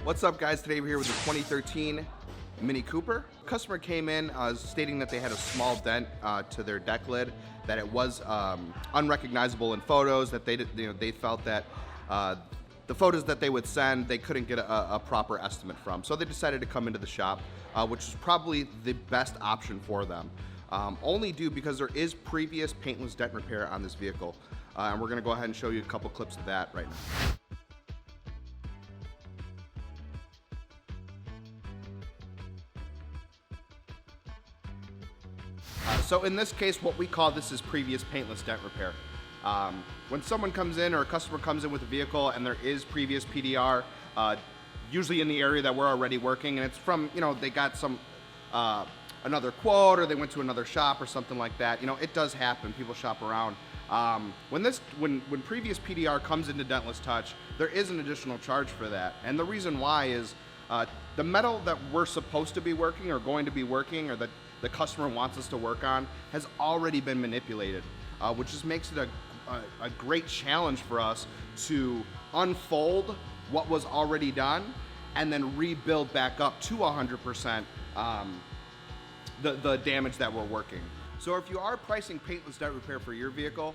What's up, guys? Today we're here with the 2013 Mini Cooper. Customer came in stating that they had a small dent to their deck lid, that it was unrecognizable in photos, that they felt that the photos that they would send, they couldn't get a proper estimate from. So they decided to come into the shop, which is probably the best option for them. Only due because there is previous paintless dent repair on this vehicle. And we're gonna go ahead and show you a couple clips of that right now. So in this case, what we call this is previous paintless dent repair. When someone comes in or a customer comes in with a vehicle and there is previous PDR, usually in the area that we're already working, and it's from, they got some another quote or they went to another shop or something like that. It does happen. People shop around. When previous PDR comes into Dentless Touch, there is an additional charge for that. And the reason why is the metal that we're supposed to be working or going to be working or that the customer wants us to work on has already been manipulated, which just makes it a great challenge for us to unfold what was already done and then rebuild back up to 100% the damage that we're working. So if you are pricing paintless dent repair for your vehicle,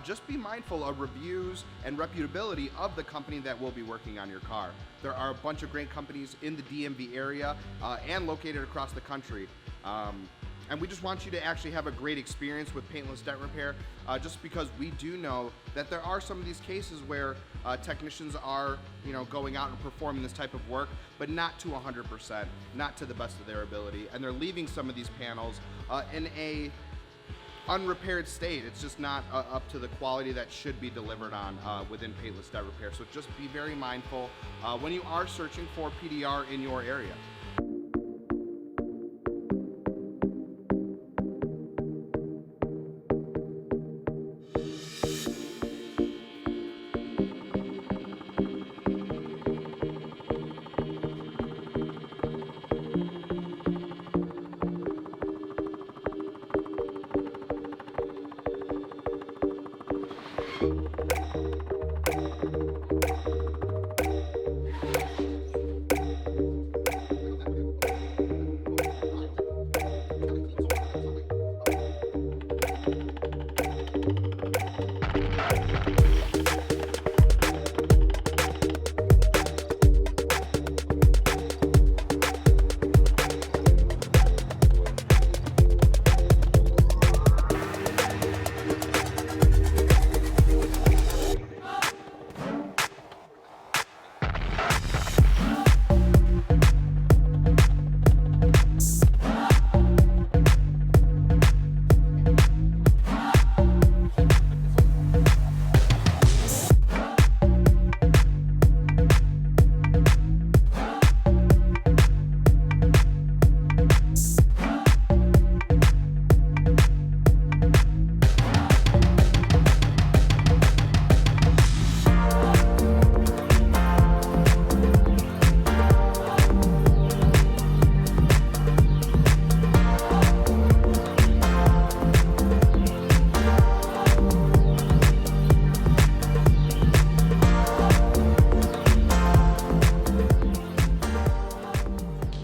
just be mindful of reviews and reputability of the company that will be working on your car. There are a bunch of great companies in the DMV area and located across the country. And we just want you to actually have a great experience with paintless dent repair, just because we do know that there are some of these cases where technicians are, going out and performing this type of work, but not to 100%, not to the best of their ability, and they're leaving some of these panels in a unrepaired state. It's just not up to the quality that should be delivered on within paintless dent repair. So just be very mindful when you are searching for PDR in your area.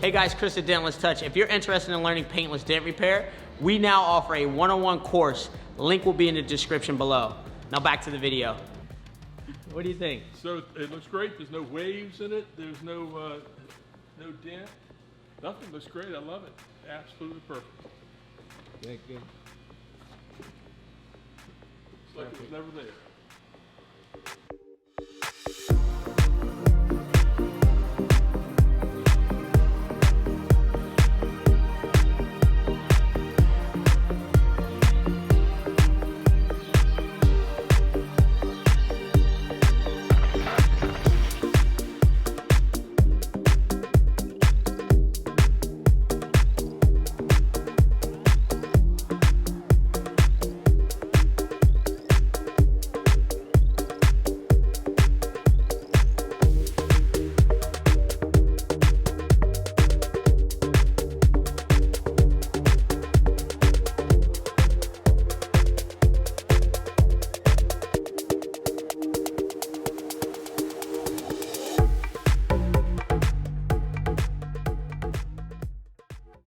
Hey guys, Chris at Dentless Touch. If you're interested in learning paintless dent repair, we now offer a one-on-one course. Link will be in the description below. Now back to the video. What do you think? So it looks great. There's no waves in it. There's no dent. Nothing. Looks great. I love it. Absolutely perfect. Thank you. It's like it was never there.